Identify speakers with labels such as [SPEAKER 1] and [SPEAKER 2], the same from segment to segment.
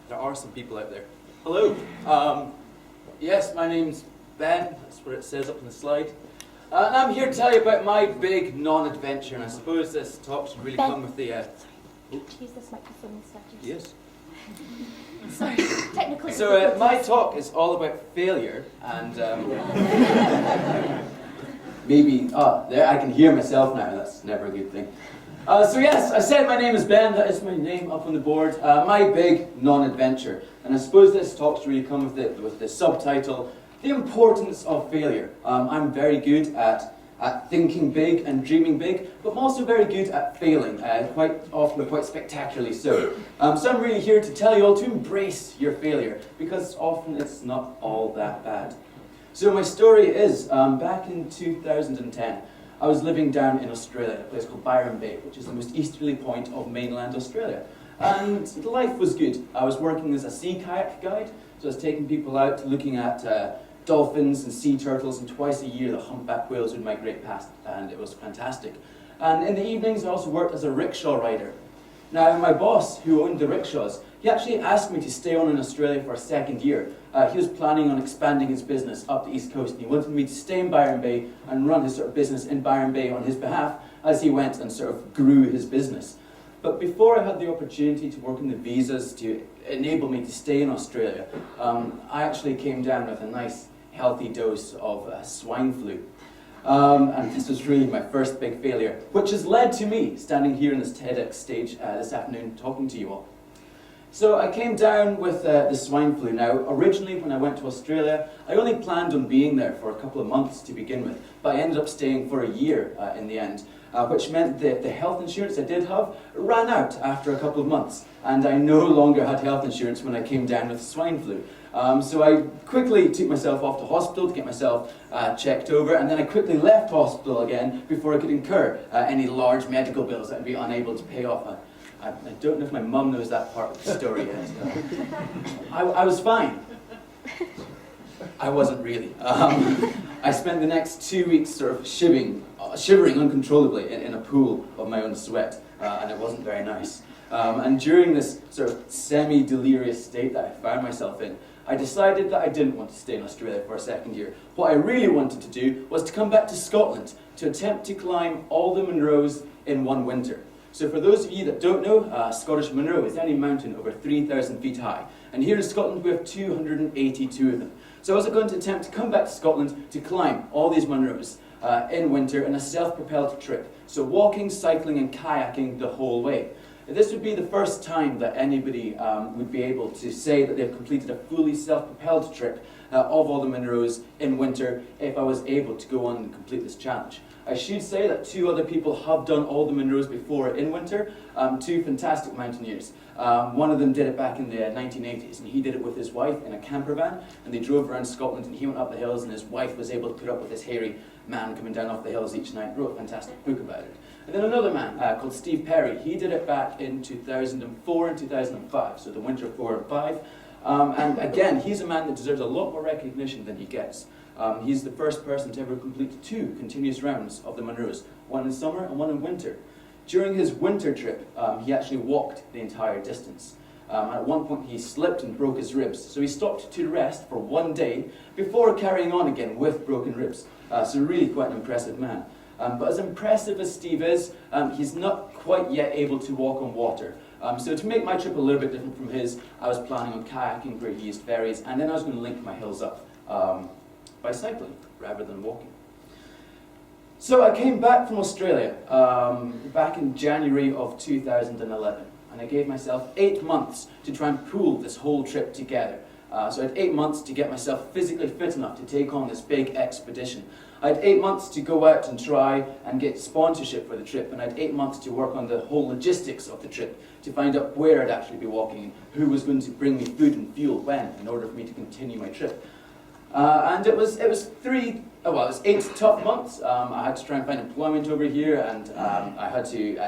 [SPEAKER 1] There are some people out there. Hello. Yes, my name's Ben. That's what it says up on the slide. And I'm here to tell you about my big non-adventure. And I suppose this talk should really come with the...
[SPEAKER 2] Use this microphone instead.
[SPEAKER 1] Yes.
[SPEAKER 2] Sorry, technically.
[SPEAKER 1] So my talk is all about failure and maybe, there I can hear myself now, that's never a good thing. So yes, I said my name is Ben, that is my name up on the board, my big non-adventure. And I suppose this talk's really come with the subtitle, The Importance of Failure. I'm very good at thinking big and dreaming big, but I'm also very good at failing, quite often quite spectacularly so. So I'm really here to tell you all to embrace your failure, because often it's not all that bad. So my story is, back in 2010, I was living down in Australia, a place called Byron Bay, which is the most easterly point of mainland Australia. And life was good. I was working as a sea kayak guide, so I was taking people out looking at dolphins and sea turtles, and twice a year the humpback whales would migrate past, and it was fantastic. And in the evenings I also worked as a rickshaw rider. Now my boss, who owned the rickshaws, he actually asked me to stay on in Australia for a second year. He was planning on expanding his business up the East Coast, and he wanted me to stay in Byron Bay and run his sort of business in Byron Bay on his behalf as he went and sort of grew his business. But before I had the opportunity to work on the visas to enable me to stay in Australia, I actually came down with a nice healthy dose of swine flu. And this was really my first big failure, which has led to me standing here in this TEDx stage this afternoon talking to you all. So I came down with the swine flu. Now, originally when I went to Australia, I only planned on being there for a couple of months to begin with, but I ended up staying for a year in the end, which meant that the health insurance I did have ran out after a couple of months, and I no longer had health insurance when I came down with swine flu. So I quickly took myself off to hospital to get myself checked over, and then I quickly left hospital again before I could incur any large medical bills that I'd be unable to pay off. I don't know if my mum knows that part of the story yet. I was fine. I wasn't really. I spent the next 2 weeks sort of shivering uncontrollably in a pool of my own sweat, and it wasn't very nice. And during this sort of semi-delirious state that I found myself in, I decided that I didn't want to stay in Australia for a second year. What I really wanted to do was to come back to Scotland to attempt to climb all the Munros in one winter. So for those of you that don't know, Scottish Munro is any mountain over 3,000 feet high. And here in Scotland we have 282 of them. So I was going to attempt to come back to Scotland to climb all these Munros in winter in a self-propelled trip. So walking, cycling and kayaking the whole way. This would be the first time that anybody would be able to say that they've completed a fully self-propelled trip of all the Munros in winter if I was able to go on and complete this challenge. I should say that 2 other people have done all the Munros before in winter, 2 fantastic mountaineers. One of them did it back in the 1980s, and he did it with his wife in a camper van, and they drove around Scotland, and he went up the hills, and his wife was able to put up with this hairy man coming down off the hills each night, wrote a fantastic book about it. And then another man called Steve Perry, he did it back in 2004 and 2005, so the winter of 4 and 5. And again, he's a man that deserves a lot more recognition than he gets. He's the first person to ever complete 2 continuous rounds of the Munros, one in summer and one in winter. During his winter trip, he actually walked the entire distance. At one point he slipped and broke his ribs, so he stopped to rest for 1 day before carrying on again with broken ribs. So really quite an impressive man. But as impressive as Steve is, he's not quite yet able to walk on water. So to make my trip a little bit different from his, I was planning on kayaking where he used ferries, and then I was going to link my hills up by cycling rather than walking. So I came back from Australia back in January of 2011, and I gave myself 8 months to try and pull this whole trip together. So I had 8 months to get myself physically fit enough to take on this big expedition. I had 8 months to go out and try and get sponsorship for the trip, and I had 8 months to work on the whole logistics of the trip, to find out where I'd actually be walking, who was going to bring me food and fuel when, in order for me to continue my trip. And it was 8 tough months. I had to try and find employment over here, and I had to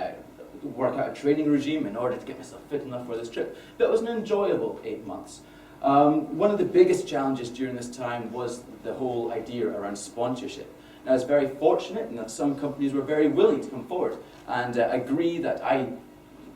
[SPEAKER 1] work out a training regime in order to get myself fit enough for this trip. But it was an enjoyable 8 months. One of the biggest challenges during this time was the whole idea around sponsorship. Now, I was very fortunate in that some companies were very willing to come forward and agree that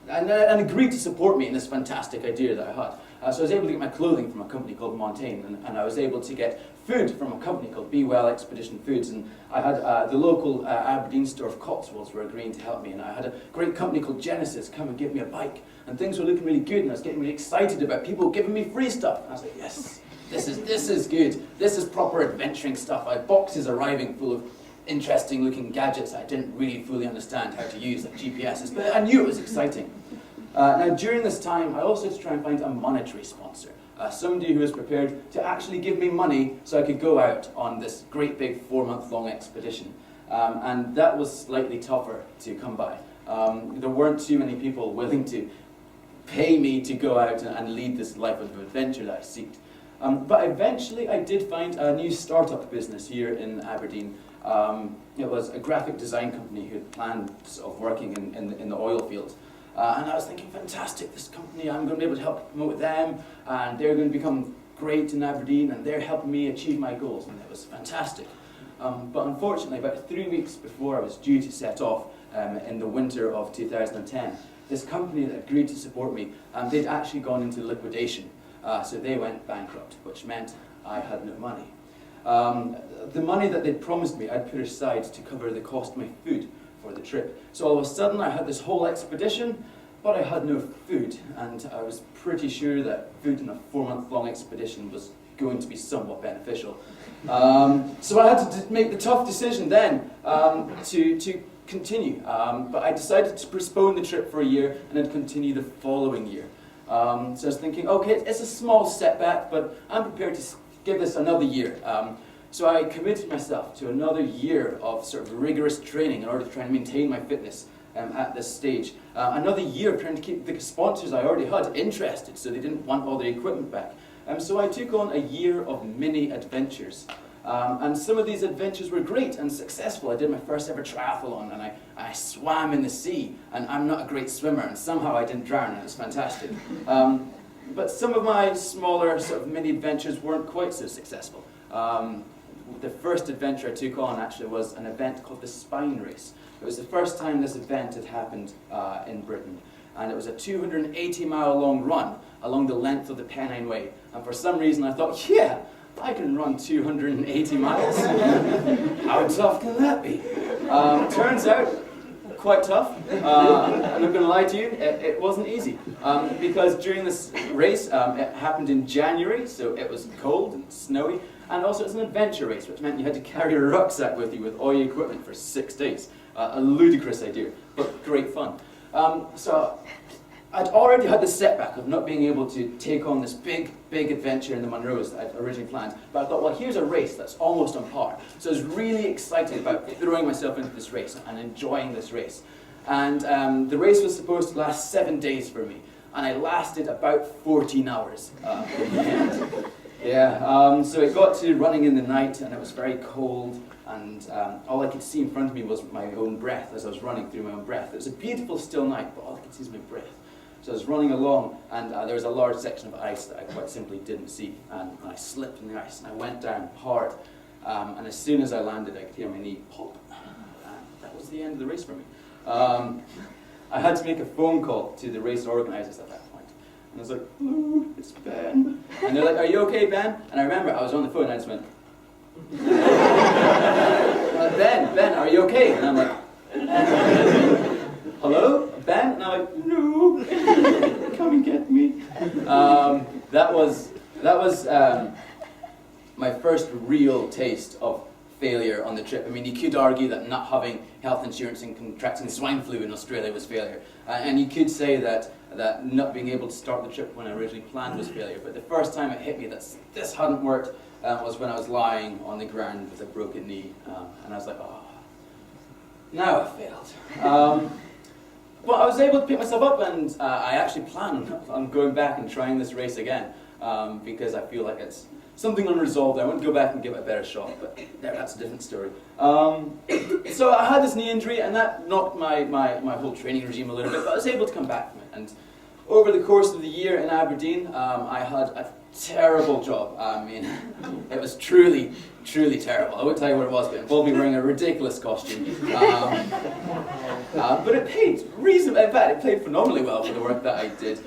[SPEAKER 1] agreed to support me in this fantastic idea that I had. So I was able to get my clothing from a company called Montaigne, and I was able to get food from a company called Be Well Expedition Foods, and I had the local Aberdeen store of Cotswolds were agreeing to help me, and I had a great company called Genesis come and give me a bike, and things were looking really good, and I was getting really excited about people giving me free stuff, and I was like, yes, this is good, this is proper adventuring stuff. I had boxes arriving full of interesting looking gadgets I didn't really fully understand how to use, like GPSs, but I knew it was exciting. Now during this time, I also had to try and find a monetary sponsor. Somebody who was prepared to actually give me money so I could go out on this great big 4-month-long expedition. And that was slightly tougher to come by. There weren't too many people willing to pay me to go out and lead this life of adventure that I seeked. But eventually I did find a new startup business here in Aberdeen. It was a graphic design company who had planned of working in the oil field. And I was thinking, fantastic, this company, I'm going to be able to help promote them, and they're going to become great in Aberdeen, and they're helping me achieve my goals, and it was fantastic. But unfortunately, about 3 weeks before I was due to set off in the winter of 2010, this company that agreed to support me, they'd actually gone into liquidation. So they went bankrupt, which meant I had no money. The money that they'd promised me, I'd put aside to cover the cost of my food for the trip. So all of a sudden I had this whole expedition, but I had no food, and I was pretty sure that food in a 4-month-long expedition was going to be somewhat beneficial. So I had to make the tough decision then to continue, but I decided to postpone the trip for a year and then continue the following year. So I was thinking, okay, it's a small setback, but I'm prepared to give this another year. So I committed myself to another year of sort of rigorous training in order to try and maintain my fitness at this stage. Another year trying to keep the sponsors I already had interested, so they didn't want all their equipment back. So I took on a year of mini adventures. And some of these adventures were great and successful. I did my first ever triathlon, and I swam in the sea, and I'm not a great swimmer, and somehow I didn't drown, and it was fantastic. But some of my smaller sort of mini adventures weren't quite so successful. The first adventure I took on actually was an event called the Spine Race. It was the first time this event had happened in Britain, and it was a 280-mile long run along the length of the Pennine Way. And for some reason I thought, yeah, I can run 280 miles. How tough can that be? Turns out, quite tough. I'm not going to lie to you, it wasn't easy. Because during this race, it happened in January, so it was cold and snowy. And also it's an adventure race, which meant you had to carry a rucksack with you with all your equipment for 6 days. A ludicrous idea, but great fun. So I'd already had the setback of not being able to take on this big adventure in the Munros that I'd originally planned. But I thought, well, here's a race that's almost on par. So I was really excited about throwing myself into this race and enjoying this race. And the race was supposed to last 7 days for me, and I lasted about 14 hours in the end. Yeah, so it got to running in the night, and it was very cold, and all I could see in front of me was my own breath as I was running through my own breath. It was a beautiful still night, but all I could see was my breath. So I was running along, and there was a large section of ice that I quite simply didn't see, and I slipped in the ice, and I went down hard, and as soon as I landed, I could hear my knee pop, and that was the end of the race for me. I had to make a phone call to the race organisers at that point. And I was like, hello, it's Ben. And they're like, are you okay, Ben? And I remember I was on the phone and I just went, Ben, are you okay? And I'm like, hello, Ben? And I'm like, no, come and get me. That was my first real taste of failure on the trip. I mean, you could argue that not having health insurance and contracting swine flu in Australia was failure. And you could say that not being able to start the trip when I originally planned was failure. But the first time it hit me that this hadn't worked was when I was lying on the ground with a broken knee. And I was like, oh, now I failed. But I was able to pick myself up, and I actually plan on going back and trying this race again because I feel like it's something unresolved. I want to go back and give it a better shot, but that's a different story. So I had this knee injury, and that knocked my whole training regime a little bit, but I was able to come back from it. And over the course of the year in Aberdeen, I had a terrible job. I mean, it was truly, truly terrible. I won't tell you what it was, but it involved me wearing a ridiculous costume. But it paid reasonably, in fact, it paid phenomenally well for the work that I did.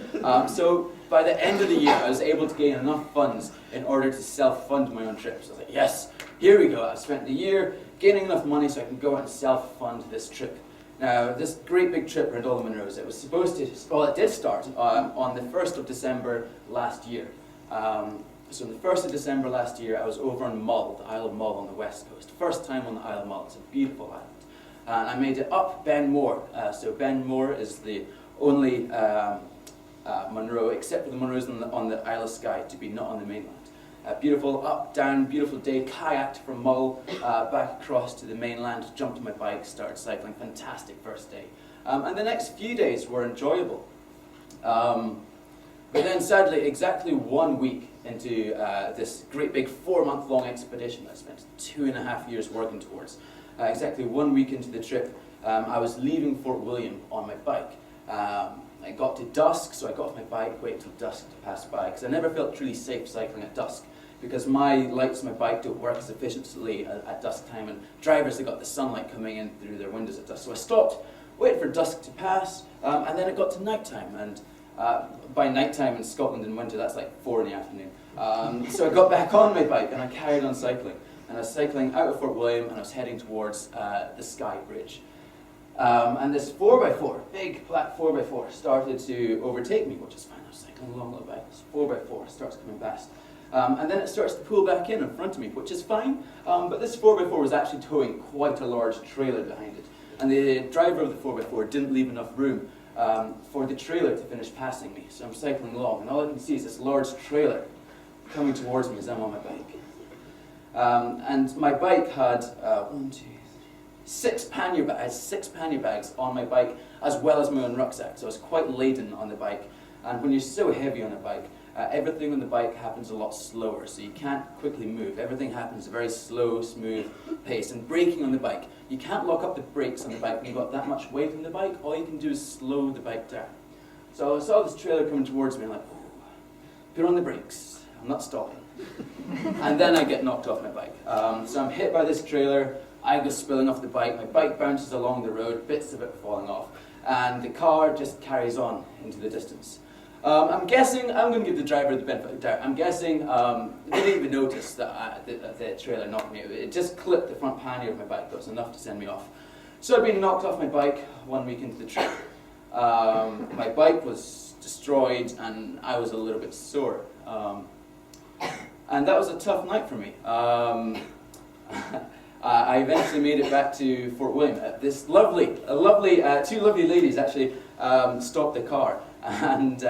[SPEAKER 1] So by the end of the year, I was able to gain enough funds in order to self-fund my own trips. I was like, yes, here we go. I've spent the year gaining enough money so I can go out and self-fund this trip. Now, this great big trip around all the Munros, it was supposed to, well, it did start on the 1st of December last year. So on the 1st of December last year, I was over on Mull, the Isle of Mull on the west coast. First time on the Isle of Mull. It's a beautiful island. And I made it up Ben More. So Ben More is the only Munro, except for the Munros on the Isle of Skye, to be not on the mainland. Beautiful up, down, beautiful day, kayaked from Mull back across to the mainland, jumped on my bike, started cycling. Fantastic first day. And the next few days were enjoyable. But then sadly, exactly 1 week into this great big 4-month-long expedition that I spent 2.5 years working towards, exactly 1 week into the trip, I was leaving Fort William on my bike. I got to dusk, so I got off my bike, waited till dusk to pass by, because I never felt truly safe cycling at dusk, because my lights on my bike don't work as efficiently at dusk time, and drivers have got the sunlight coming in through their windows at dusk. So I stopped, waited for dusk to pass, and then it got to night time, and by night time in Scotland in winter, that's like 4 in the afternoon. So I got back on my bike and I carried on cycling. And I was cycling out of Fort William and I was heading towards the Skye Bridge. And this 4x4, big black 4x4, started to overtake me, which is fine. I was cycling along on the bike. This 4x4 starts coming past. And then it starts to pull back in front of me, which is fine. But this 4x4 was actually towing quite a large trailer behind it. And the driver of the 4x4 didn't leave enough room for the trailer to finish passing me. So I'm cycling along, and all I can see is this large trailer coming towards me as I'm on my bike. And my bike had 6 pannier bags on my bike, as well as my own rucksack. So I was quite laden on the bike. And when you're so heavy on a bike, everything on the bike happens a lot slower, so you can't quickly move. Everything happens at a very slow, smooth pace. And braking on the bike, you can't lock up the brakes on the bike when you've got that much weight on the bike. All you can do is slow the bike down. So I saw this trailer coming towards me, and I'm like, put on the brakes, I'm not stopping. And then I get knocked off my bike. So I'm hit by this trailer, I go spilling off the bike, my bike bounces along the road, bits of it falling off, and the car just carries on into the distance. I'm guessing, I'm going to give the driver the benefit of the doubt, I'm guessing they didn't even notice that the trailer knocked me. It just clipped the front pannier of my bike. That was enough to send me off. So I'd been knocked off my bike 1 week into the trip. My bike was destroyed and I was a little bit sore. And that was a tough night for me. I eventually made it back to Fort William. Two lovely ladies actually stopped the car and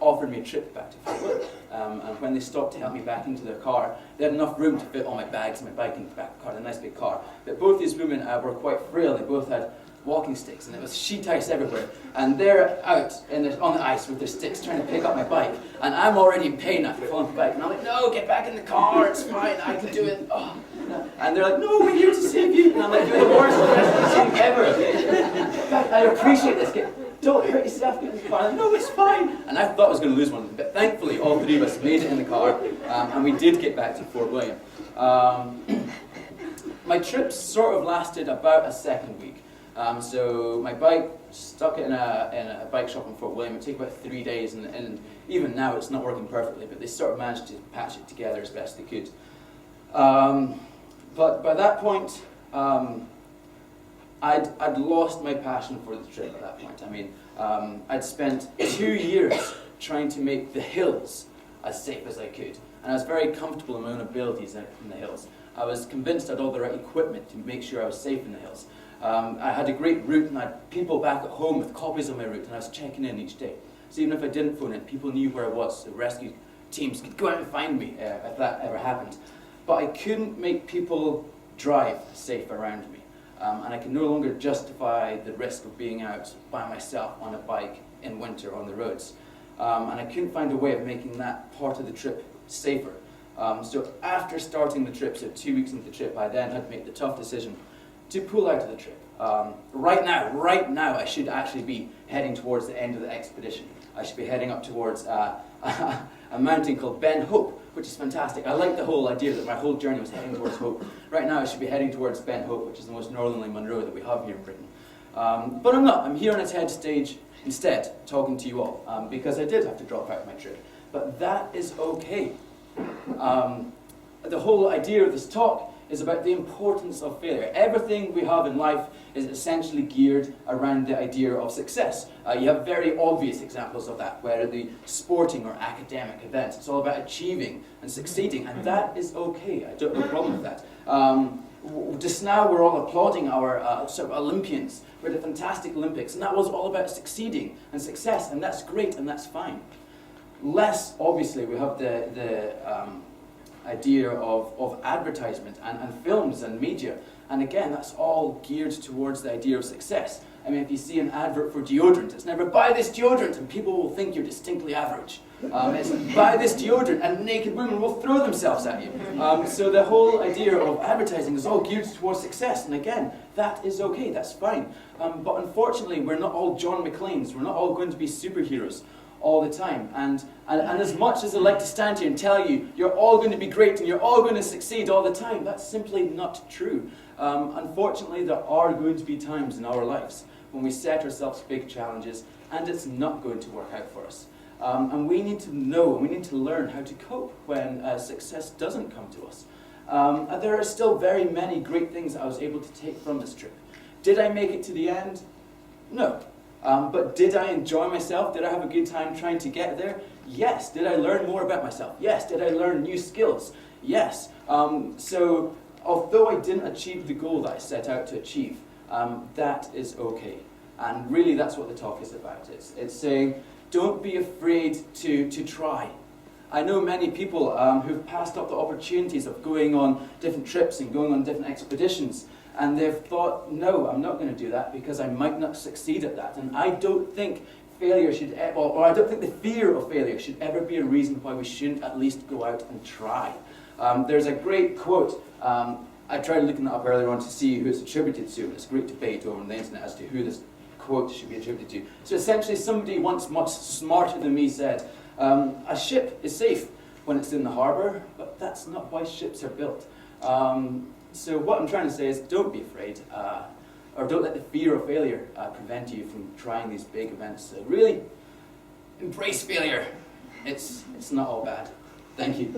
[SPEAKER 1] offered me a trip back to Fort William. And when they stopped to help me back into their car, they had enough room to fit all my bags and my bike into the back of the car, a nice big car. But both these women were quite frail. They both had walking sticks, and there was sheet ice everywhere. And they're out on the ice with their sticks trying to pick up my bike. And I'm already in pain after falling off the bike. And I'm like, no, get back in the car, it's fine, I can do it. Oh. And they're like, no, we're here to save you. And I'm like, you're the worst person ever. In fact, I appreciate this. Don't hurt yourself, get in the car. Like, no, it's fine. And I thought I was going to lose one of them. But thankfully, all three of us made it in the car. And we did get back to Fort William. My trip sort of lasted about a second week. So my bike, stuck it in a bike shop in Fort William. It took about 3 days, and even now it's not working perfectly, but they sort of managed to patch it together as best they could. But by that point, I'd lost my passion for the trip at that point. I mean, I'd spent 2 years trying to make the hills as safe as I could, and I was very comfortable in my own abilities in the hills. I was convinced I had all the right equipment to make sure I was safe in the hills. I had a great route, and I had people back at home with copies of my route, and I was checking in each day. So even if I didn't phone in, people knew where I was. The rescue teams could go out and find me if that ever happened. But I couldn't make people drive safe around me. And I could no longer justify the risk of being out by myself on a bike in winter on the roads. And I couldn't find a way of making that part of the trip safer. So after starting the trip, so 2 weeks into the trip, I then had to make the tough decision to pull out of the trip. Right now, I should actually be heading towards the end of the expedition. I should be heading up towards a mountain called Ben Hope, which is fantastic. I like the whole idea that my whole journey was heading towards Hope. Right now, I should be heading towards Ben Hope, which is the most northerly Munro that we have here in Britain. But I'm not. I'm here on a TED stage instead, talking to you all, because I did have to drop out of my trip. But that is okay. The whole idea of this talk is about the importance of failure. Everything we have in life is essentially geared around the idea of success. You have very obvious examples of that, whether the sporting or academic events. It's all about achieving and succeeding, and that is okay. I don't have a problem with that. Just now we're all applauding our sort of Olympians. We had a fantastic Olympics, and that was all about succeeding and success, and that's great and that's fine. Less obviously, we have the idea of advertisement and films and media. And again, that's all geared towards the idea of success. I mean, if you see an advert for deodorant, it's never buy this deodorant and people will think you're distinctly average. It's buy this deodorant and naked women will throw themselves at you. So the whole idea of advertising is all geared towards success. And again, that is okay, that's fine. But unfortunately, we're not all John McClanes. We're not all going to be superheroes all the time. And as much as I'd like to stand here and tell you, you're all going to be great and you're all going to succeed all the time, that's simply not true. Unfortunately, there are going to be times in our lives when we set ourselves big challenges and it's not going to work out for us. And we need to know, we need to learn how to cope when success doesn't come to us. And there are still very many great things I was able to take from this trip. Did I make it to the end? No. But did I enjoy myself? Did I have a good time trying to get there? Yes. Did I learn more about myself? Yes. Did I learn new skills? Yes. So although I didn't achieve the goal that I set out to achieve, that is okay. And really that's what the talk is about. It's saying, don't be afraid to try. I know many people who've passed up the opportunities of going on different trips and going on different expeditions. And they've thought, no, I'm not going to do that because I might not succeed at that. And I don't think failure should, or I don't think the fear of failure should ever be a reason why we shouldn't at least go out and try. There's a great quote. I tried looking it up earlier on to see who it's attributed to. It's a great debate over on the internet as to who this quote should be attributed to. So essentially, somebody once much smarter than me said, a ship is safe when it's in the harbour, but that's not why ships are built. So what I'm trying to say is don't be afraid, or don't let the fear of failure prevent you from trying these big events. So really, embrace failure. It's not all bad. Thank you.